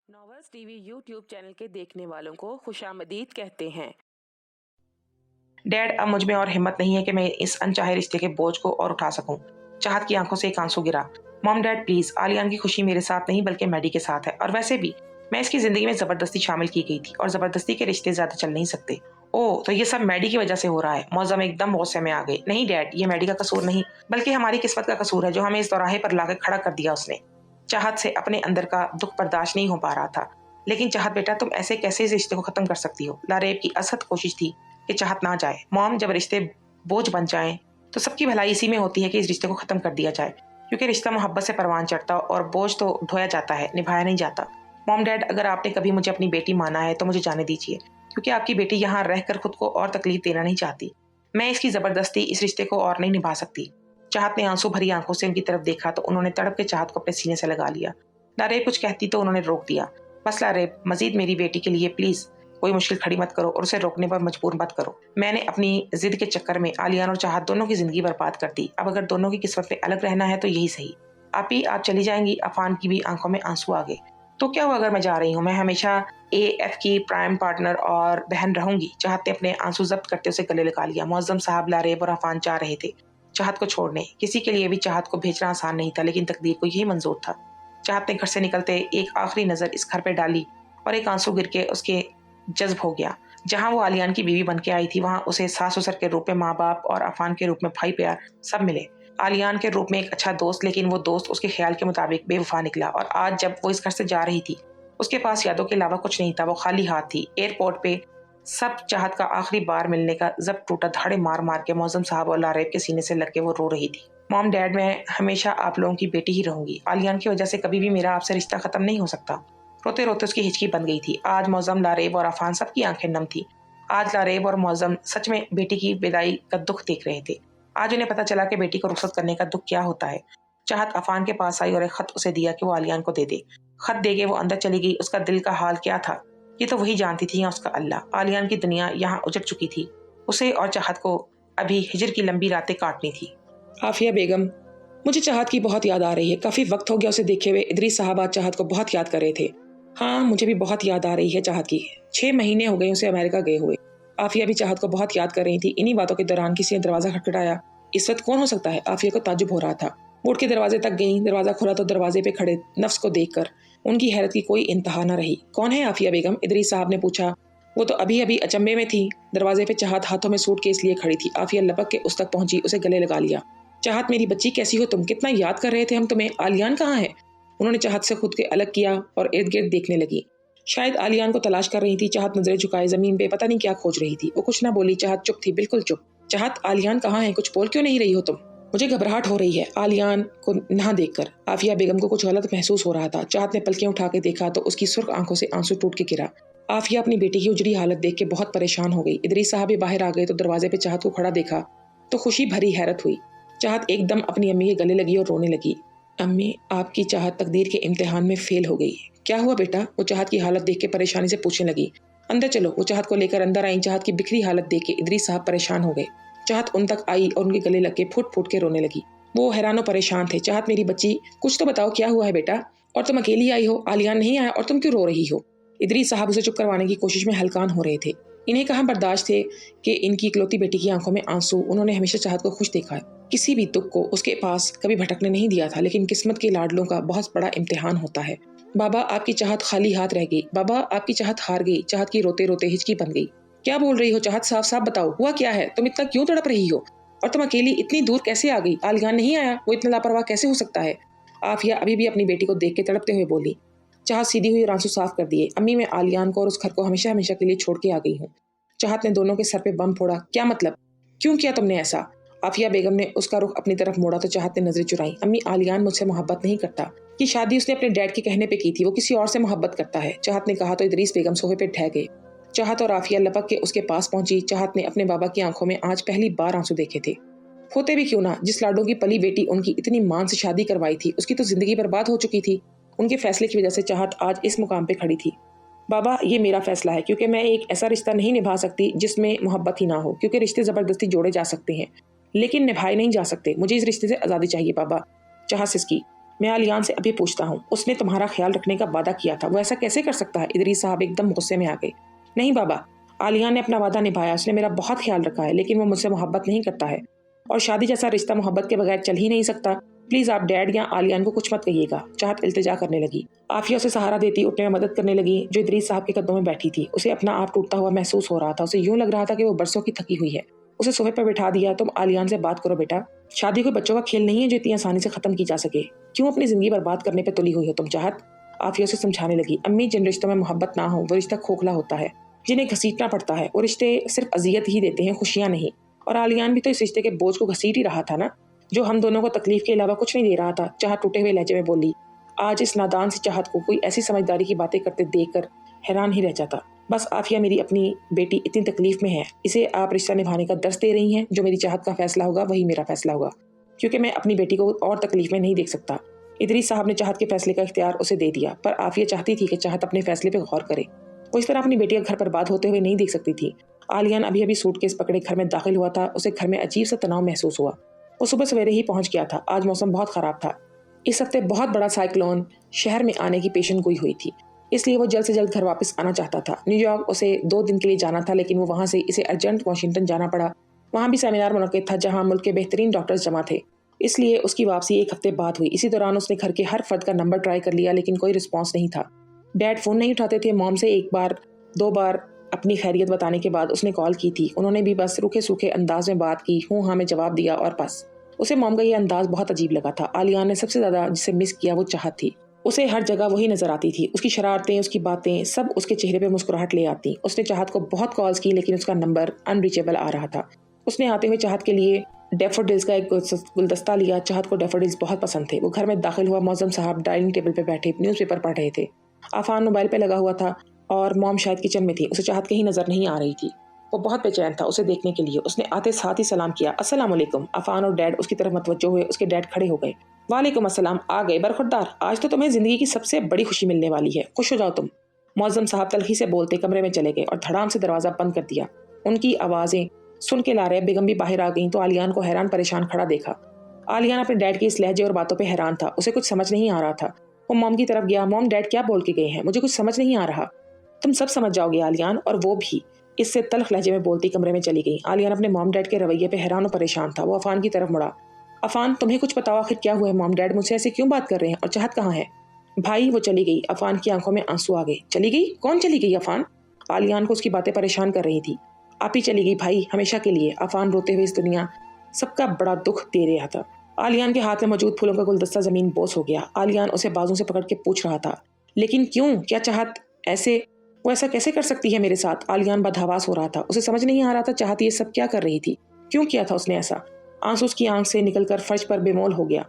Novels TV YouTube channel के देखने वालों को खुशामदीद कहते हैं। डैड, अब मुझ में और हिम्मत नहीं है कि मैं इस अनचाहे रिश्ते के बोझ को और उठा सकूं। चाहत की आंखों से एक आंसू गिरा। मॉम डैड प्लीज, आलियान की खुशी मेरे साथ नहीं बल्कि मैडी के साथ है। और वैसे भी मैं इसकी जिंदगी में जबरदस्ती शामिल की गई थी और जबरदस्ती के रिश्ते ज्यादा चल नहीं सकते। ओह, तो ये सब मैडी की वजह से हो रहा है। मौजम एकदम गुस्से में आ गई। नहीं डैड, ये मैडी का कसूर नहीं बल्कि हमारी किस्मत का कसूर है जो हमें इस दौराहे पर लाकर खड़ा कर दिया उसने। चाहत से अपने अंदर का दुख बर्दाश्त नहीं हो पा रहा था। लेकिन चाहत बेटा, तुम ऐसे कैसे इस रिश्ते को खत्म कर सकती हो? लारेब की असद कोशिश थी कि चाहत ना जाए। मॉम, जब रिश्ते बोझ बन जाएं तो सबकी भलाई इसी में होती है कि इस रिश्ते को खत्म कर दिया जाए, क्योंकि रिश्ता मोहब्बत से परवान चढ़ता और बोझ तो ढोया जाता है, निभाया नहीं जाता। मॉम डैड, अगर आपने कभी मुझे अपनी बेटी माना है तो मुझे जाने दीजिए, क्योंकि आपकी बेटी यहाँ रहकर खुद को और तकलीफ देना नहीं चाहती। मैं इसकी जबरदस्ती इस रिश्ते को और नहीं निभा सकती। चाहत ने आंसू भरी आंखों से उनकी तरफ देखा तो उन्होंने तड़प के चाहत को अपने सीने से लगा लिया। लारेब कुछ कहती तो उन्होंने रोक दिया। बस लारेब, मजीद मेरी बेटी के लिए प्लीज कोई मुश्किल खड़ी मत करो और उसे रोकने पर मजबूर मत करो। मैंने अपनी जिद के चक्कर में आलियान और चाहत दोनों की जिंदगी बर्बाद कर दी। अब अगर दोनों की किस्मत में अलग रहना है तो यही सही। आप चली जाएंगी? अफान की भी आंखों में आंसू आ गए। तो क्या हुआ अगर मैं जा रही हूँ? मैं हमेशा AF की प्राइम पार्टनर और बहन रहूंगी। चाहत ने अपने आंसू जब्त करते उसे गले लगा लिया। मुअज्जम साहब लारेब और अफान चाह रहे थे चाहत को छोड़ने। किसी के लिए भी चाहत को भेजना आसान नहीं था, लेकिन तकदीर को यही मंजूर था। चाहत ने घर से निकलते एक आखिरी नजर इस घर पे डाली और एक आंसू गिर के उसके जज्ब हो गया। जहां वो आलियान की बीवी बन के आई थी, वहां उसे सास ससुर के रूप में माँ बाप और अफान के रूप में भाई प्यार सब मिले। आलियान के रूप में एक अच्छा दोस्त, लेकिन वो दोस्त उसके ख्याल के मुताबिक बेवफा निकला। और आज जब वो इस घर से जा रही थी, उसके पास यादों के अलावा कुछ नहीं था। वो खाली हाथ थी। एयरपोर्ट पे सब चाहत का आखिरी बार मिलने का जब टूटा। धाड़े मार मार के मौजम साहब और लारेब के सीने से लग के वो रो रही थी। मॉम डैड, मैं हमेशा आप लोगों की बेटी ही रहूंगी। आलियान की वजह से कभी भी मेरा आपसे रिश्ता खत्म नहीं हो सकता। रोते रोते उसकी हिचकी बन गई थी। आज मौजम, लारेब और अफान सबकी आंखें नम थी। आज लारेब और मौजम सच में बेटी की विदाई का दुख देख रहे थे। आज उन्हें पता चला कि बेटी को रुखसत करने का दुख क्या होता है। चाहत अफान के पास आई और एक खत उसे दिया कि वो आलियान को दे दे। खत दे के वो अंदर चली गई। उसका दिल का हाल क्या था ये तो वही जानती थी या उसका अल्लाह। आलियान की दुनिया यहाँ उजड़ चुकी थी। उसे और चाहत को अभी हिजर की लंबी रातें काटनी थी। आफिया बेगम, मुझे चाहत की बहुत याद आ रही है। काफी वक्त हो गया उसे देखे हुए। इदरीस साहब आज चाहत को बहुत याद कर रहे थे। हाँ, मुझे भी बहुत याद आ रही है चाहत की। 6 महीने हो गए उसे अमेरिका गए हुए। आफिया भी चाहत को बहुत याद कर रही थी। इन्हीं बातों के दौरान किसी ने दरवाजा खटखटाया। इस वक्त कौन हो सकता है? आफिया को ताज्जुब हो रहा था। वो उठ के दरवाजे तक गई। दरवाजा खुला तो दरवाजे पे खड़े नफ्स को देखकर उनकी हैरत की कोई इंतहा न रही। कौन है आफिया बेगम? इदरीस साहब ने पूछा। वो तो अभी अभी अचंभे में थी। दरवाजे पे चाहत हाथों में सूटकेस लिए खड़ी थी। आफिया लपक के उस तक पहुंची, उसे गले लगा लिया। चाहत मेरी बच्ची, कैसी हो तुम? कितना याद कर रहे थे हम तुम्हें। आलियान कहाँ है? उन्होंने चाहत से खुद के अलग किया और इर्द गिर्द देखने लगी। शायद आलियान को तलाश कर रही थी। चाहत नजरें झुकाए जमीन पे पता नहीं क्या खोज रही थी। वो कुछ ना बोली। चाहत चुप थी, बिल्कुल चुप। चाहत, आलियान कहाँ है? कुछ बोल क्यों नहीं रही हो तुम? मुझे घबराहट हो रही है आलियान को ना देखकर। आफिया बेगम को कुछ गलत महसूस हो रहा था। चाहत ने पलकें उठा के देखा तो उसकी सुर्ख आंखों से आंसू टूट के गिरा। आफिया अपनी बेटी की उजड़ी हालत देख के बहुत परेशान हो गई। इदरीस साहब भी बाहर आ गए तो दरवाजे पे चाहत को खड़ा देखा तो खुशी भरी हैरत हुई। चाहत एकदम अपनी अम्मी के गले लगी और रोने लगी। अम्मी, आपकी चाहत तकदीर के इम्तिहान में फेल हो गई। क्या हुआ बेटा? वो चाहत की हालत देख के परेशानी से पूछने लगी। अंदर चलो। वो चाहत को लेकर अंदर आई। चाहत की बिखरी हालत देख के इदरीस साहब परेशान हो गए। चाहत उन तक आई और उनके गले लग के फुट फुट के रोने लगी। वो हैरान और परेशान थे। चाहत मेरी बच्ची, कुछ तो बताओ, क्या हुआ है बेटा? और तुम अकेली आई हो, आलियान नहीं आया, और तुम क्यों रो रही हो? इदरीस साहब उसे चुप करवाने की कोशिश में हलकान हो रहे थे। इन्हें कहाँ बर्दाश्त थे कि इनकी इकलौती बेटी की आंखों में आंसू। उन्होंने हमेशा चाहत को खुश देखा है, किसी भी दुख को उसके पास कभी भटकने नहीं दिया था। लेकिन किस्मत के लाडलों का बहुत बड़ा इम्तिहान होता है। बाबा, आपकी चाहत खाली हाथ रह गई। बाबा, आपकी चाहत हार गई। चाहत की रोते रोते हिचकी बन गई। क्या बोल रही हो चाहत? साफ साफ बताओ, हुआ क्या है? तुम इतना क्यों तड़प रही हो? और तुम अकेली इतनी दूर कैसे आ गई? आलियान नहीं आया? वो इतना लापरवाह कैसे हो सकता है? आफिया अभी भी अपनी बेटी को देख के तड़पते हुए बोली। चाहत सीधी हुई और आंसू साफ कर दिए। अम्मी, मैं आलियान को और उस घर को हमेशा हमेशा के लिए छोड़ के आ गई हूँ। चाहत ने दोनों के सर पे बम फोड़ा। क्या मतलब? क्यों किया तुमने ऐसा? आफिया बेगम ने उसका रुख अपनी तरफ मोड़ा तो चाहत ने नजरें चुराई। अम्मी, आलियान मुझसे मोहब्बत नहीं करता। कि शादी उसने अपने डैड के कहने पे की थी। वो किसी और से मोहब्बत करता है। चाहत ने कहा तो इदरीस बेगम सोफे पे ढह गए। चाहत और आफिया लपक के उसके पास पहुंची। चाहत ने अपने बाबा की आंखों में आज पहली बार आंसू देखे थे। होते भी क्यों ना, जिस लाडो की पली बेटी उनकी इतनी मान से शादी करवाई थी, उसकी तो जिंदगी बर्बाद हो चुकी थी। उनके फैसले की वजह से चाहत आज इस मुकाम पे खड़ी थी। बाबा, ये मेरा फैसला है, क्योंकि मैं एक ऐसा रिश्ता नहीं निभा सकती जिसमें मोहब्बत ही ना हो। क्योंकि रिश्ते जबरदस्ती जोड़े जा सकते हैं लेकिन निभाए नहीं जा सकते। मुझे इस रिश्ते से आज़ादी चाहिए बाबा। चाहत सिसकी। मैं आलियान से अभी पूछता हूँ, उसने तुम्हारा ख्याल रखने का वादा किया था, वो ऐसा कैसे कर सकता है? इदरीस साहब एकदम गुस्से में आ गए। नहीं बाबा, आलियान ने अपना वादा निभाया, उसने मेरा बहुत ख्याल रखा है, लेकिन वो मुझसे मोहब्बत नहीं करता है और शादी जैसा रिश्ता मोहब्बत के बगैर चल ही नहीं सकता। प्लीज आप डैड या आलियान को कुछ मत कहिएगा। चाहत इल्तिजा करने लगी। आफिया उसे सहारा देती उठने में मदद करने लगी, जो इदरीस साहब के कदमों में बैठी थी। उसे अपना आप टूटता हुआ महसूस हो रहा था। उसे यूं लग रहा था कि वो बरसों की थकी हुई है। उसे सोफे पर बिठा दिया। तुम आलियान से बात करो बेटा, शादी कोई बच्चों का खेल नहीं है जो इतनी आसानी से खत्म की जा सके। क्यों अपनी जिंदगी बर्बाद करने पर तुली हुई हो तुम? चाहत आफिया से समझाने लगी। अम्मी, जिन रिश्तों में मोहब्बत ना हो वो रिश्ता खोखला होता है, जिन्हें घसीटना पड़ता है। वो रिश्ते सिर्फ अजियत ही देते हैं, खुशियां नहीं। और आलियान भी तो इस रिश्ते के बोझ को घसीट ही रहा था ना, जो हम दोनों को तकलीफ के अलावा कुछ नहीं दे रहा था। चाहत टूटे हुए लहजे में बोली। आज इस नादान सी चाहत को कोई ऐसी समझदारी की बातें करते देखकर हैरान ही रह जाता। बस आफिया, मेरी अपनी बेटी इतनी तकलीफ में है, इसे आप रिश्ता निभाने का दर्श दे रही हैं। जो मेरी चाहत का फैसला होगा वही मेरा फैसला होगा, क्योंकि मैं अपनी बेटी को और तकलीफ में नहीं देख सकता। इदरीस साहब ने चाहत के फैसले का इख्तियार उसे दे दिया, पर आफिया चाहती थी कि चाहत अपने फैसले पर गौर करे। वो इस तरह अपनी बेटी का घर बर्बाद होते हुए नहीं देख सकती थी। आलियान अभी अभी सूटकेस पकड़े घर में दाखिल हुआ था। उसे घर में अजीब सा तनाव महसूस हुआ। वो सुबह सवेरे ही पहुंच गया था। आज मौसम बहुत खराब था। इस हफ्ते बहुत बड़ा साइक्लोन शहर में आने की पेशन गोई हुई थी, इसलिए वो जल्द से जल्द घर वापस आना चाहता था। न्यूयॉर्क उसे 2 दिन के लिए जाना था, लेकिन वो वहां से इसे अर्जेंट वाशिंगटन जाना पड़ा। वहां भी सेमिनार मुनक्किद था जहां मुल्क के बेहतरीन डॉक्टर्स जमा थे, इसलिए उसकी वापसी 1 हफ्ते बाद हुई। इसी दौरान उसने घर के हर फर्द का नंबर ट्राई कर लिया, लेकिन कोई रिस्पॉन्स नहीं था। डैड फोन नहीं उठाते थे। मॉम से 1 बार 2 बार अपनी खैरियत बताने के बाद उसने कॉल की थी। उन्होंने भी बस रूखे सूखे अंदाज में बात की, हूँ हाँ में जवाब दिया और बस। उसे मॉम का ये अंदाज बहुत अजीब लगा था। आलियान ने सबसे ज्यादा जिसे मिस किया वो चाहत थी। उसे हर जगह वही नजर आती थी। उसकी शरारतें, उसकी बातें, सब उसके चेहरे पे मुस्कुराहट ले आती। उसने चाहत को बहुत कॉल्स की, लेकिन उसका नंबर अनरीचेबल आ रहा था। उसने आते हुए चाहत के लिए डैफोडिल्स का एक गुलदस्ता लिया। चाहत को डैफोडिल्स बहुत पसंद थे। वो घर में दाखिल हुआ। मौजम साहब डाइनिंग टेबल पे बैठे न्यूज़पेपर पढ़ रहे थे। आफान मोबाइल पे लगा हुआ था और मॉम शायद किचन में थी। उसे चाहत कहीं नजर नहीं आ रही थी। वो बहुत बेचैन था उसे देखने के लिए। उसने आते साथ ही सलाम किया, अस्सलाम वालेकुम। अफान और डैड उसकी तरफ मतवज्जो हुए। उसके डैड खड़े हो गए। वालेकुम अस्सलाम, आ गए बरखुरदार, आज तो तुम्हें जिंदगी की सबसे बड़ी खुशी मिलने वाली है, खुश हो जाओ तुम। मौजम साहब तलखी से बोलते कमरे में चले गए और धड़ाम से दरवाजा बंद कर दिया। उनकी आवाजें सुन के लारे बेगम भी बाहर आ गई तो आलियान को हैरान परेशान खड़ा देखा। आलियान अपने डैड की इस लहजे और बातों पे हैरान था। उसे कुछ समझ नहीं आ रहा था। वो मॉम की तरफ गया। मॉम, डैड क्या बोल के गए हैं? मुझे कुछ समझ नहीं आ रहा। तुम सब समझ जाओगे आलियान, और वो भी, इससे तल्ख लहजे में बोलती कमरे में चली गई। आलियान अपने मॉम डैड के रवैये पे हैरान और परेशान था। वो अफान की तरफ मुड़ा। अफान, तुम्हें कुछ बताओ, आखिर क्या हुआ है? मॉम डैड मुझसे ऐसे क्यों बात कर रहे हैं? और चाहत कहाँ है? भाई, वो चली गई। अफान की आंखों में आंसू आ गए। चली गई? कौन चली गई अफान? आलियान को उसकी बातें परेशान कर रही थी। आप ही चली गई भाई, हमेशा के लिए। अफान रोते हुए इस दुनिया सबका बड़ा दुख दे रहा था। आलियान के हाथ में मौजूद फूलों का गुलदस्ता जमीन बोस हो गया। आलियान उसे बाजू से पकड़ के पूछ रहा था, लेकिन क्यों? क्या चाहत वो ऐसा कैसे कर सकती है मेरे साथ? आलियान बदहवास हो रहा था। उसे समझ नहीं आ रहा था चाहत ये सब क्या कर रही थी, क्यों किया था उसने ऐसा। आंसू उसकी आंख से निकलकर फर्श पर बेमोल हो गया।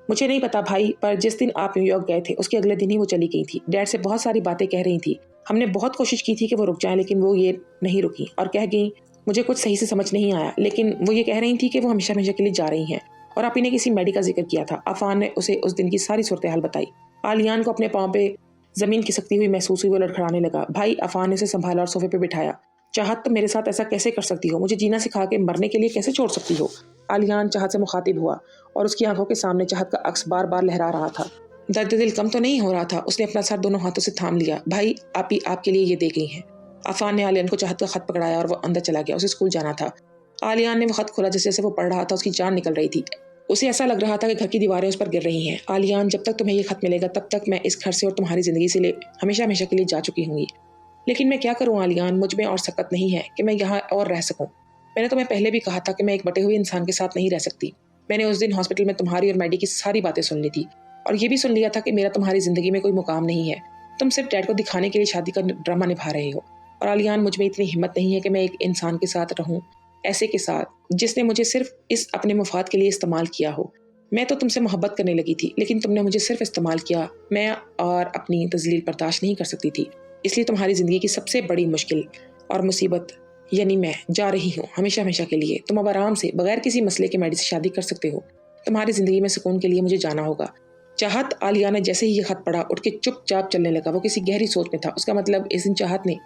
मुझे नहीं पता भाई, पर जिस दिन आप न्यूयॉर्क गए थे उसके अगले दिन ही वो चली गई थी। डैड से बहुत सारी बातें कह रही थी। हमने बहुत कोशिश की थी कि वो रुक जाए, लेकिन वो ये नहीं रुकी और कह गई। मुझे कुछ सही से समझ नहीं आया, लेकिन वो ये कह रही थी कि वो हमेशा हमेशा के लिए जा रही हैं। और आप ने किसी मेडी का जिक्र किया था। अफान ने उसे उस दिन की सारी सूरत हाल बताई। आलियान को अपने पाँव पे जमीन खिसकती हुई महसूस हुई। वो लड़खड़ाने लगा। भाई, अफान ने उसे संभाला और सोफे पे बिठाया। चाहत, तुम मेरे साथ ऐसा कैसे कर सकती हो? मुझे जीना सिखा के मरने के लिए कैसे छोड़ सकती हो? आलियान चाहत से मुखातिब हुआ और उसकी आंखों के सामने चाहत का अक्स बार बार लहरा रहा था। दर्द दिल कम तो नहीं हो रहा था। उसने अपना सर दोनों हाथों से थाम लिया। भाई, आप ही आपके लिए ये दे गई हैं। अफान ने आलियान को चाहत का खत पकड़ाया और वो अंदर चला गया। उसे स्कूल जाना था। आलियान ने वो खत खोला। जैसे जैसे वो पढ़ रहा था उसकी जान निकल रही थी। उसे ऐसा लग रहा था कि घर की दीवारें उस पर गिर रही हैं। आलियान, जब तक तुम्हें ये खत मिलेगा तब तक मैं इस घर से और तुम्हारी जिंदगी से हमेशा हमेशा के लिए जा चुकी होंगी। लेकिन मैं क्या करूं आलियान, मुझ में और सकत नहीं है कि मैं यहाँ और रह सकूं। मैंने तुम्हें पहले भी कहा था कि मैं एक बटे हुए इंसान के साथ नहीं रह सकती। मैंने उस दिन हॉस्पिटल में तुम्हारी और मैडी की सारी बातें सुन ली थी और ये भी सुन लिया था कि मेरा तुम्हारी जिंदगी में कोई मुकाम नहीं है। तुम सिर्फ डैड को दिखाने के लिए शादी का ड्रामा निभा रहे हो। और आलियान, मुझ में इतनी हिम्मत नहीं है कि मैं एक इंसान के साथ रहूं, ऐसे के साथ जिसने मुझे सिर्फ इस अपने मुफाद के लिए इस्तेमाल किया हो। मैं तो तुमसे मोहब्बत करने लगी थी, लेकिन तुमने मुझे सिर्फ इस्तेमाल किया। मैं और अपनी तजलील बर्दाश्त नहीं कर सकती थी, इसलिए तुम्हारी ज़िंदगी की सबसे बड़ी मुश्किल और मुसीबत यानी मैं जा रही हूँ हमेशा हमेशा के लिए। तुम अब आराम से बगैर किसी मसले के मैडी से शादी कर सकते हो। तुम्हारी ज़िंदगी में सुकून के लिए मुझे जाना होगा। चाहत, आलिया ने जैसे ही ये खत पढ़ा उठ के चुपचाप चलने लगा। वो किसी गहरी सोच में था। उसका मतलब इस दिन चाहत ने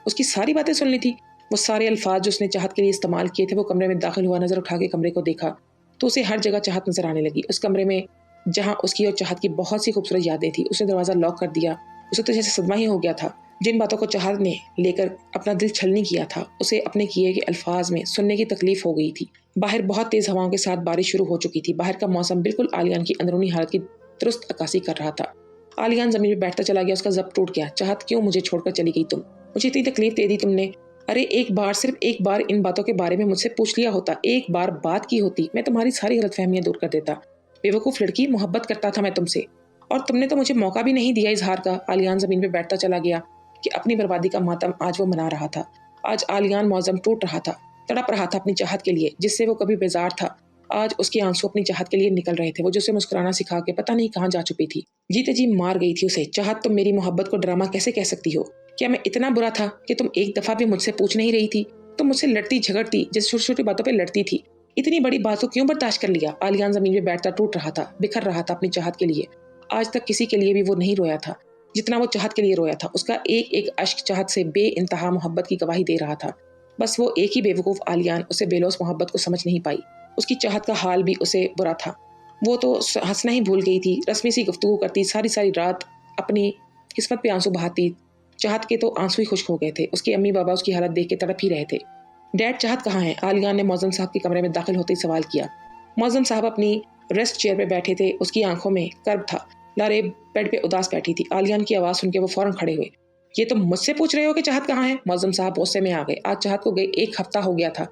उसकी सारी बातें सुन ली थी। वो सारे अल्फाज जो उसने चाहत के लिए इस्तेमाल किए थे। वो कमरे में दाखिल हुआ, नजर उठा के कमरे को देखा तो उसे हर जगह चाहत नजर आने लगी। उस कमरे में जहाँ उसकी और चाहत की बहुत सी खूबसूरत यादें थी। उसने दरवाज़ा लॉक कर दिया। उसे तो जैसे सदमा ही हो गया था। जिन बातों को चाहत ने लेकर अपना दिल छलनी किया था, उसे अपने किए के अल्फाज में सुनने की तकलीफ हो गई थी। बाहर बहुत तेज़ हवाओं के साथ बारिश शुरू हो चुकी थी। बाहर का मौसम बिल्कुल आलियान की अंदरूनी हालत की दुरुस्त अक्कासी कर रहा था। आलियान ज़मीन पर बैठता चला गया। उसका ज़ब्त टूट गया। चाहत, क्यों मुझे छोड़कर चली गई तुम? मुझे इतनी तकलीफ दे दी तुमने। अरे एक बार, सिर्फ एक बार इन बातों के बारे में मुझसे पूछ लिया होता, एक बार बात की होती, मैं तुम्हारी सारी गलतफहमियां दूर कर देता। बेवकूफ़ लड़की, मोहब्बत करता था मैं तुमसे, और तुमने तो मुझे मौका भी नहीं दिया इजहार का। आलियान ज़मीन पर बैठता चला गया कि अपनी बर्बादी का मातम आज वो मना रहा था। आज आलियान मौज़म टूट रहा था, तड़प रहा था अपनी चाहत के लिए, जिससे वो कभी बेजार था। आज उसके आंसू अपनी चाहत के लिए निकल रहे थे, वो जो उसे मुस्कुराना सिखा के पता नहीं कहाँ जा चुकी थी। जीते जी मार गई थी उसे। चाहत, तुम मेरी मोहब्बत को ड्रामा कैसे कह सकती हो? क्या मैं इतना बुरा था कि तुम एक दफ़ा भी मुझसे पूछ नहीं रही थी? तुम मुझसे लड़ती झगड़ती, जैसे छोटी छोटी बातों पे लड़ती थी। इतनी बड़ी बात को क्यों बर्दाश्त कर लिया? आलियान ज़मीन पे बैठता टूट रहा था, बिखर रहा था अपनी चाहत के लिए। आज तक किसी के लिए भी वो नहीं रोया था जितना वो चाहत के लिए रोया था। उसका एक एक अश्क चाहत से बेइंतहा मोहब्बत की गवाही दे रहा था। बस वो एक ही बेवकूफ़ आलियान उसे बेलौस मोहब्बत को समझ नहीं पाई। उसकी चाहत का हाल भी उसे बुरा था। वो तो हंसना ही भूल गई थी। रस्मी सी गुफ्तगू करती, सारी सारी रात अपनी किस्मत पे आंसू बहाती। चाहत के तो आंसू ही खुश्क हो गए थे। उसके अम्मी बाबा उसकी हालत देख के तड़प ही रहे थे। डैड, चाहत कहाँ है? आलियान ने मौज़म साहब के कमरे में दाखिल होते ही सवाल किया। मौज़म साहब अपनी रेस्ट चेयर पे बैठे थे। उसकी आंखों में कर्ब था। लारेब बेड पे उदास बैठी थी। आलियान की आवाज़ सुन के वो फौरन खड़े हुए। ये तुम मुझसे पूछ रहे हो कि चाहत कहाँ है? मौज़म साहब गुस्से में आ गए। आज चाहत को गए 1 हफ्ता हो गया था।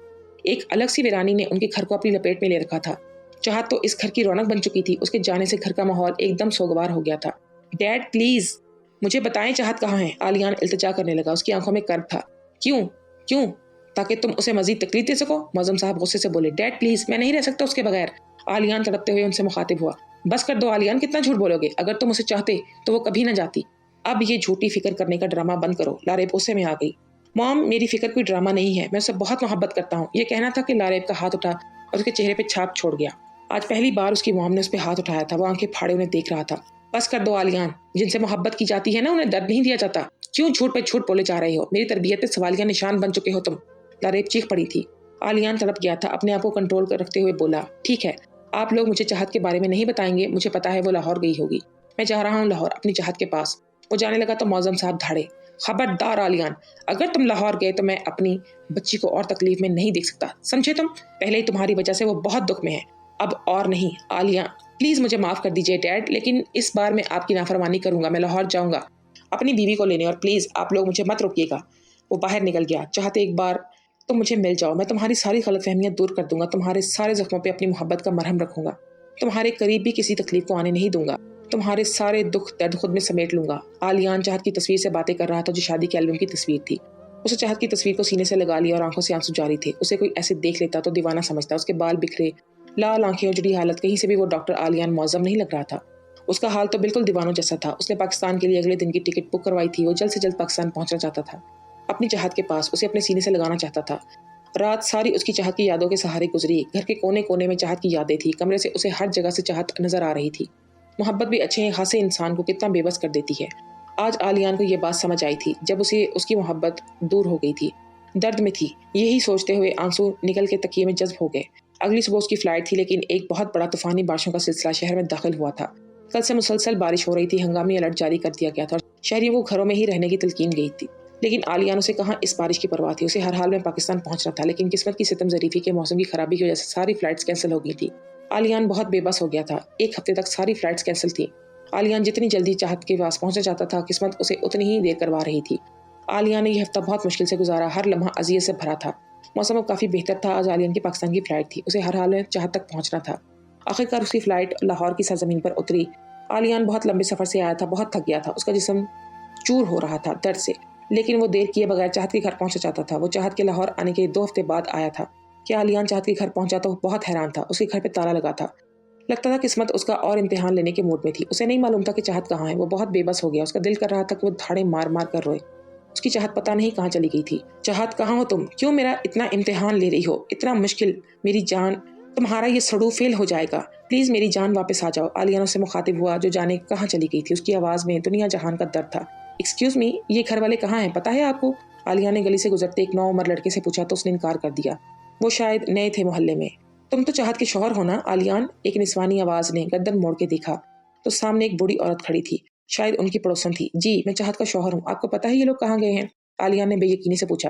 एक अलग सी वीरानी ने उनके घर को अपनी लपेट में ले रखा था। चाहत तो इस घर की रौनक बन चुकी थी। उसके जाने से घर का माहौल एकदम सोगवार हो गया था। डैड प्लीज मुझे बताएं चाहत कहाँ है? आलियान इल्तिजा करने लगा। उसकी आंखों में कर्ब था। क्यों क्यों? ताकि तुम उसे मजीद तकलीफ दे सको? मौज़म साहब गुस्से से बोले। डैड प्लीज, मैं नहीं रह सकता उसके बगैर। आलियान तड़पते हुए उनसे मुखातिब हुआ। बस कर दो आलियान, कितना झूठ बोलोगे? अगर तुम उसे चाहते तो वो कभी न जाती। अब ये झूठी फिक्र करने का ड्रामा बंद करो। लारेब गुस्से में आ गई। मॉम, मेरी फिक्र कोई ड्रामा नहीं है। मैं उससे बहुत मोहब्बत करता हूँ। ये कहना था कि लारेब का हाथ उठा और उसके चेहरे पे छाप छोड़ गया। आज पहली बार उसकी मॉम ने उस पर हाथ उठाया था। वो आंखें फाड़े उन्हें देख रहा था। बस कर दो आलियान, जिनसे मोहब्बत की जाती है ना, उन्हें दर्द नहीं दिया जाता। क्यों झूठ पे झूठ बोले जा रहे हो? मेरी तरबियत पे सवालिया निशान बन चुके हो तुम। लारेब चीख पड़ी थी। आलियान तड़प गया था। अपने आप को कंट्रोल कर रखते हुए बोला, ठीक है, आप लोग मुझे चाहत के बारे में नहीं बताएंगे। मुझे पता है वो लाहौर गई होगी। मैं जा रहा हूँ लाहौर, अपनी चाहत के पास। वो जाने लगा तो मौज़म साहब धाड़े। खबरदार आलियान, अगर तुम लाहौर गए तो मैं अपनी बच्ची को और तकलीफ में नहीं देख सकता, समझे तुम? पहले ही तुम्हारी वजह से वो बहुत दुख में है, अब और नहीं। आलिया प्लीज मुझे माफ कर दीजिए डैड, लेकिन इस बार मैं आपकी नाफरमानी करूंगा। मैं लाहौर जाऊंगा अपनी बीवी को लेने, और प्लीज आप लोग मुझे मत रोकिएगा। वो बाहर निकल गया। चाहते एक बार तुम मुझे मिल जाओ, मैं तुम्हारी सारी गलतफहमियां दूर कर दूंगा। तुम्हारे सारे जख्मों पे अपनी मोहब्बत का मरहम रखूंगा। तुम्हारे करीब भी किसी तकलीफ को आने नहीं दूंगा। तुम्हारे सारे दुख दर्द खुद में समेट लूंगा। आलियान चाहत की तस्वीर से बातें कर रहा था, जो शादी के एल्बम की तस्वीर थी। उसे चाहत की तस्वीर को सीने से लगा लिया और आंखों से आंसू जारी थे। उसे कोई ऐसे देख लेता तो दीवाना समझता। उसके बाल बिखरे, लाल आंखें और जुड़ी हालत, कहीं से भी वो डॉक्टर आलियान मौज़म नहीं लग रहा था। उसका हाल तो बिल्कुल दीवानों जैसा था। उसने पाकिस्तान के लिए अगले दिन की टिकट बुक करवाई थी। वो जल्द से जल्द पाकिस्तान पहुंचना चाहता था, अपनी चाहत के पास। उसे अपने सीने से लगाना चाहता था। रात सारी उसकी चाहत की यादों के सहारे गुजरी। घर के कोने कोने में चाहत की यादें थी। कमरे से उसे हर जगह से चाहत नजर आ रही थी। मोहब्बत भी अच्छे खासे इंसान को कितना बेबस कर देती है। आज आलियान को यह बात समझ आई थी जब उसे उसकी मोहब्बत दूर हो गई थी। दर्द में थी। यही सोचते हुए आंसू निकल के तकिए में जज्ब हो गए। अगली सुबह उसकी फ्लाइट थी, लेकिन एक बहुत बड़ा तूफानी बारिशों का सिलसिला शहर में दाखिल हुआ था। कल से मुसलसल बारिश हो रही थी। हंगामी अलर्ट जारी कर दिया गया था और शहरियों को घरों में ही रहने की तलकीन गई थी। लेकिन आलियान उसे कहाँ इस बारिश की परवाह थी। उसे हर हाल में पाकिस्तान पहुंचना था, लेकिन किस्मत की सितम ज़रीफी के मौसम की खराबी की वजह से सारी फ्लाइट्स कैंसिल हो गई थी। आलियान बहुत बेबस हो गया था। 1 हफ्ते तक सारी फ्लाइट्स कैंसिल थी। आलियान जितनी जल्दी चाहत के पास पहुंचना चाहता था, किस्मत उसे उतनी ही देर करवा रही थी। आलिया ने यह हफ्ता बहुत मुश्किल से गुजारा। हर लम्हा अजियत से भरा था। मौसम अब काफ़ी बेहतर था। आज आलियान की पाकिस्तान की फ्लाइट थी। उसे हर हाल में चाहत तक पहुंचना था। आखिरकार उसकी फ्लाइट लाहौर की सरजमीन पर उतरी। आलियान बहुत लंबे सफ़र से आया था, बहुत थक गया था। उसका जिस्म चूर हो रहा था दर्द से, लेकिन वो देर किए बगैर चाहत के घर पहुंचना चाहता था। वो चाहत के लाहौर आने के 2 हफ्ते बाद आया था कि आलियान चाहत के घर पहुंचा तो बहुत हैरान था। उसके घर पे ताला लगा था। लगता था किस्मत उसका और इम्तिहान लेने के मूड में थी। उसे नहीं मालूम था कि चाहत कहाँ है। वो बहुत बेबस हो गया। उसका दिल कर रहा था कि वो धाड़े मार मार कर रोए। उसकी चाहत पता नहीं कहाँ चली गई थी। चाहत कहाँ हो तुम? क्यों मेरा इतना इम्तिहान ले रही हो? इतना मुश्किल मेरी जान, तुम्हारा ये सड़ू फेल हो जाएगा। प्लीज मेरी जान वापस आ जाओ। आलियान उससे मुखातिब हुआ, जो जाने कहाँ चली गई थी। उसकी आवाज़ में दुनिया जहान का दर्द था। एक्सक्यूज मी, ये घर वाले कहाँ हैं, पता है आपको? आलिया ने गली से गुजरते एक नौ उम्र लड़के से पूछा तो उसने इनकार कर दिया। वो शायद नए थे मोहल्ले में। तुम तो चाहत के शौहर हो ना आलियान? एक निस्वानी आवाज ने गर्दन मोड़ के देखा तो सामने एक बूढ़ी औरत खड़ी थी, शायद उनकी पड़ोसन थी। जी, मैं चाहत का शौहर हूँ। आपको पता है ये लोग कहाँ गए हैं? आलियान ने बेयकीनी से पूछा।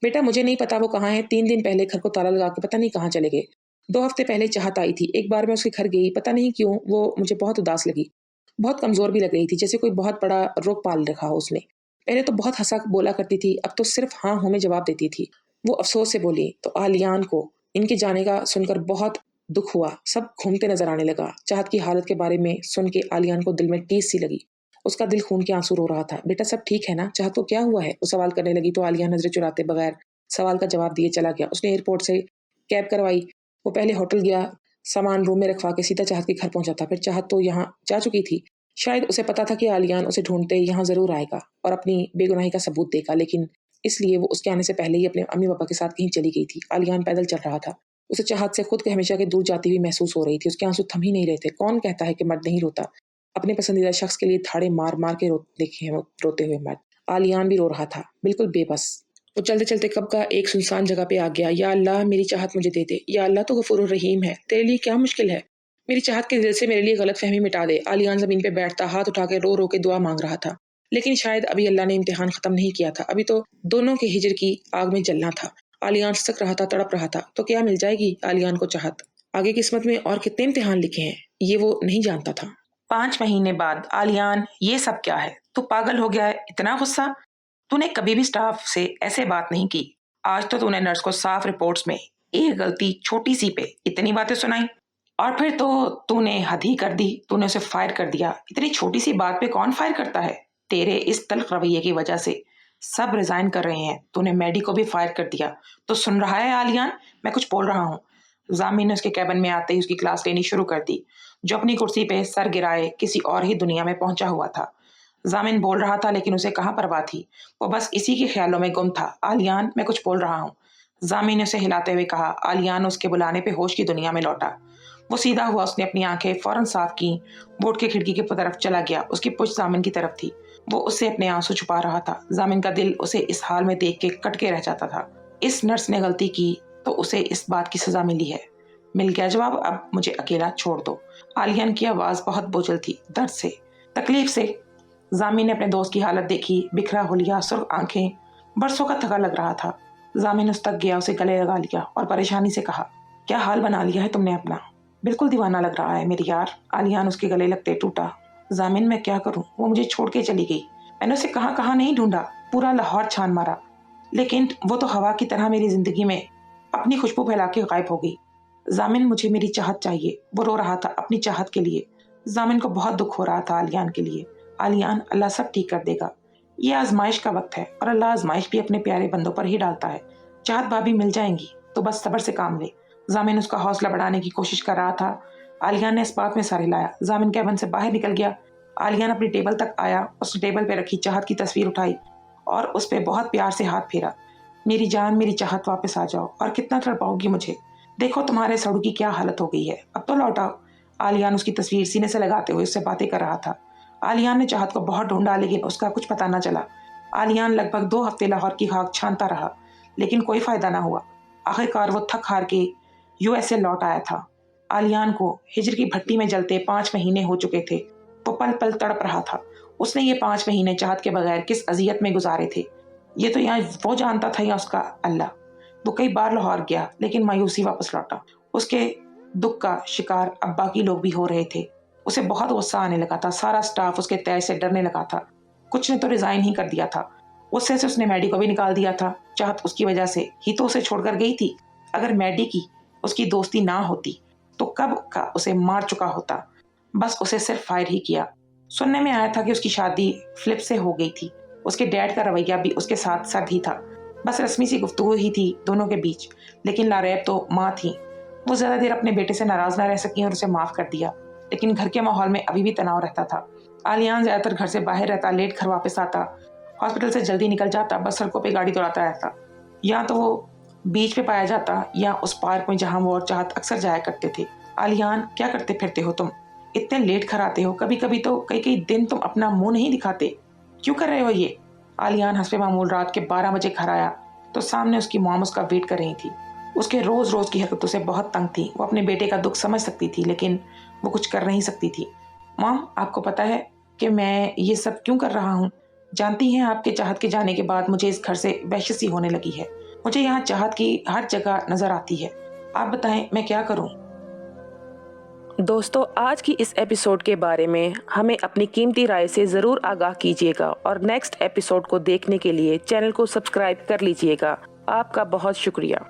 बेटा, मुझे नहीं पता वो कहाँ है। 3 दिन पहले घर को ताला लगा के पता नहीं कहाँ चले गए। 2 हफ्ते पहले चाहत आई थी। एक बार मैं उसके घर गई, पता नहीं क्यों वो मुझे बहुत उदास लगी। बहुत कमजोर भी लग रही थी, जैसे कोई बहुत बड़ा रोग पाल रखा हो उसने। पहले तो बहुत हंसा बोला करती थी, अब तो सिर्फ हाँ हूँ में जवाब देती थी। वो अफसोस से बोली तो आलियान को इनके जाने का सुनकर बहुत दुख हुआ। सब घूमते नजर आने लगा। चाहत की हालत के बारे में सुन के आलियान को दिल में टीस सी लगी। उसका दिल खून के आंसू रो रहा था। बेटा, सब ठीक है ना? चाहत को क्या हुआ है? वो सवाल करने लगी तो आलियान नजरें चुराते बगैर सवाल का जवाब दिए चला गया। उसने एयरपोर्ट से कैब करवाई। वो पहले होटल गया, सामान रूम में रखवा के सीधा चाहत के घर पहुंचा था। फिर चाहत तो यहाँ जा चुकी थी। शायद उसे पता था कि आलियान उसे ढूंढते यहाँ जरूर आएगा और अपनी बेगुनाही का सबूत देगा, लेकिन इसलिए वो उसके आने से पहले ही अपने अम्मी पापा के साथ कहीं चली गई थी। आलियान पैदल चल रहा था। उसे चाहत से खुद के हमेशा के दूर जाती हुई महसूस हो रही थी। उसके आंसू थम ही नहीं रहे थे। कौन कहता है कि मर्द नहीं रोता? अपने पसंदीदा शख्स के लिए थाड़े मार मार के देखे हैं वो रोते हुए मर्द। आलियान भी रो रहा था, बिल्कुल बेबस। वो चलते चलते कब का एक सुनसान जगह पे आ गया। या अल्लाह, मेरी चाहत मुझे दे दे। या अल्लाह, तो गफूरुर रहीम है, तेरे लिए क्या मुश्किल है? मेरी चाहत के दिल से मेरे लिए गलत फहमी मिटा दे। आलियान जमीन पे बैठता हाथ उठा के रो रो के दुआ मांग रहा था। लेकिन शायद अभी अल्लाह ने इम्तिहान खत्म नहीं किया था। अभी तो दोनों के हिजर की आग में जलना था। आलियान सक रहा था, तड़प रहा था। तो क्या मिल जाएगी आलियान को चाहत? आगे किस्मत में और कितने इम्तिहान लिखे हैं ये वो नहीं जानता था। 5 महीने बाद आलियान, ये सब क्या है? तू पागल हो गया है? इतना गुस्सा? तूने कभी भी स्टाफ से ऐसे बात नहीं की। आज तो तूने नर्स को साफ रिपोर्ट्स में एक गलती छोटी सी पे इतनी बातें सुनाई, और फिर तो तूने हद ही कर दी। तूने उसे फायर कर दिया। इतनी छोटी सी बात पे कौन फायर करता है? तेरे इस तल्ख रवैये की वजह से सब रिजाइन कर रहे हैं। तूने मैडी को भी फायर कर दिया। तो सुन रहा है आलियान, मैं कुछ बोल रहा हूँ। जामिन ने उसके कैबिन में आते ही उसकी क्लास लेनी शुरू कर दी, जो अपनी कुर्सी पे सर गिराए किसी और ही दुनिया में पहुंचा हुआ था। जामिन बोल रहा था, लेकिन उसे कहाँ परवाह थी। वो बस इसी के ख्यालों में गुम था। आलियान, मैं कुछ बोल रहा हूँ। जामिन ने उसे हिलाते हुए कहा। आलियान उसके बुलाने पे होश की दुनिया में लौटा। वो सीधा हुआ, उसने अपनी आंखें फौरन साफ की, बोर्ड के खिड़की की तरफ चला गया। उसकी पुश्त जामिन की तरफ थी। वो उससे अपने आंसू छुपा रहा था। जामिन का दिल उसे इस हाल में देख के कट के रह जाता था। इस नर्स ने गलती की तो उसे इस बात की सजा मिली है। मिल गया जवाब, अब मुझे अकेला छोड़ दो। आलियान की आवाज बहुत बोझल थी, दर्द से, तकलीफ से। जामिन ने अपने दोस्त की हालत देखी, बिखरा हुलिया, सुर्ख आंखें, बरसों का थका लग रहा था। जामिन उस तक गया, उसे गले लगा लिया और परेशानी से कहा, क्या हाल बना लिया है तुमने अपना? बिल्कुल दीवाना लग रहा है मेरी यार। आलियान उसके गले लगते टूटा। जामिन, मैं क्या करूं? वो मुझे छोड़ के चली गई। मैंने उसे कहाँ कहाँ नहीं ढूंढा, पूरा लाहौर छान मारा, लेकिन वो तो हवा की तरह मेरी जिंदगी में अपनी खुशबू फैला के गायब हो गई। जामिन, मुझे मेरी चाहत चाहिए। वो रो रहा था अपनी चाहत के लिए। जामिन को बहुत दुख हो रहा था आलियान के लिए। आलियान, अल्लाह सब ठीक कर देगा। ये आजमाइश का वक्त है और अल्लाह आजमाइश भी अपने प्यारे बंदों पर ही डालता है। चाहत भाभी मिल जाएंगी, तो बस सब्र से काम ले। जामिन उसका हौसला बढ़ाने की कोशिश कर रहा था। आलियान ने इस बात में सर हिलाया। जामिन कैबिन से बाहर निकल गया। आलियान अपनी टेबल तक आया, उस टेबल पे रखी चाहत की तस्वीर उठाई और उस पे बहुत प्यार से हाथ फेरा। मेरी जान, मेरी चाहत, वापस आ जाओ। और कितना तड़पाओगी मुझे? देखो तुम्हारे सड़ू की क्या हालत हो गई है, अब तो लौट आओ। आलियान उसकी तस्वीर सीने से लगाते हुए उससे बातें कर रहा था। आलियान ने चाहत को बहुत ढूंढा, लेकिन उसका कुछ पता न चला। आलियान लगभग 2 हफ्ते लाहौर की खाक छानता रहा, लेकिन कोई फायदा न हुआ। आखिरकार वो थक हार के यूएसए लौट आया था। आलियान को हिजर की भट्टी में जलते 5 महीने हो चुके थे। वो पल पल तड़प रहा था। उसने ये 5 महीने चाहत के बगैर किस अजियत में गुजारे थे, ये तो यहाँ वो जानता था या उसका अल्लाह। वो कई बार लाहौर गया, लेकिन मायूसी वापस लौटा। उसके दुख का शिकार अब बाकी लोग भी हो रहे थे। उसे बहुत गुस्सा आने लगा था। सारा स्टाफ उसके तय से डरने लगा था। कुछ ने तो रिजाइन ही कर दिया था। उससे उसने मैडी को भी निकाल दिया था। चाहत उसकी वजह से ही तो उसे छोड़कर गई थी। अगर मैडी की उसकी दोस्ती ना होती तो कब का उसे मार चुका होता। बस उसे सिर्फ फायर ही किया। सुनने में आया था कि उसकी शादी फ्लिप से हो गई थी। उसके डैड का रवैया भी उसके साथ सर्द ही था। बस रस्मी सी गुफ्तगू ही थी दोनों के बीच, लेकिन लारैब तो माँ थी। वो ज्यादा देर अपने बेटे से नाराज ना रह सकी और उसे माफ कर दिया, लेकिन घर के माहौल में अभी भी तनाव रहता था। आलियान ज्यादातर घर से बाहर रहता, लेट घर वापस आता, हॉस्पिटल से जल्दी निकल जाता, बस सड़कों पे गाड़ी दौड़ाता रहता। या तो वो बीच पे पाया जाता या उस पार्क में जहां वो और चाहत अक्सर जाया करते थे। आलियान, क्या करते फिरते हो तुम? इतने लेट घर आते हो, कभी कभी तो कई कई दिन तुम अपना मुंह नहीं दिखाते। क्यों कर रहे हो ये? आलियान हंसपे मामूल रात के 12 बजे घर आया तो सामने उसकी मॉम उसका वेट कर रही थी। उसके रोज रोज की हरकतों से बहुत तंग थी। वो अपने बेटे का दुख समझ सकती थी लेकिन वो कुछ कर नहीं सकती थी। मॉम, आपको पता है कि मैं ये सब क्यों कर रहा हूँ? जानती हैं, आपके चाहत के जाने के बाद मुझे इस घर से वहशत सी होने लगी है। मुझे यहाँ चाहत की हर जगह नजर आती है। आप बताएं मैं क्या करूँ? दोस्तों, आज की इस एपिसोड के बारे में हमें अपनी कीमती राय से ज़रूर आगाह कीजिएगा और नेक्स्ट एपिसोड को देखने के लिए चैनल को सब्सक्राइब कर लीजिएगा। आपका बहुत शुक्रिया।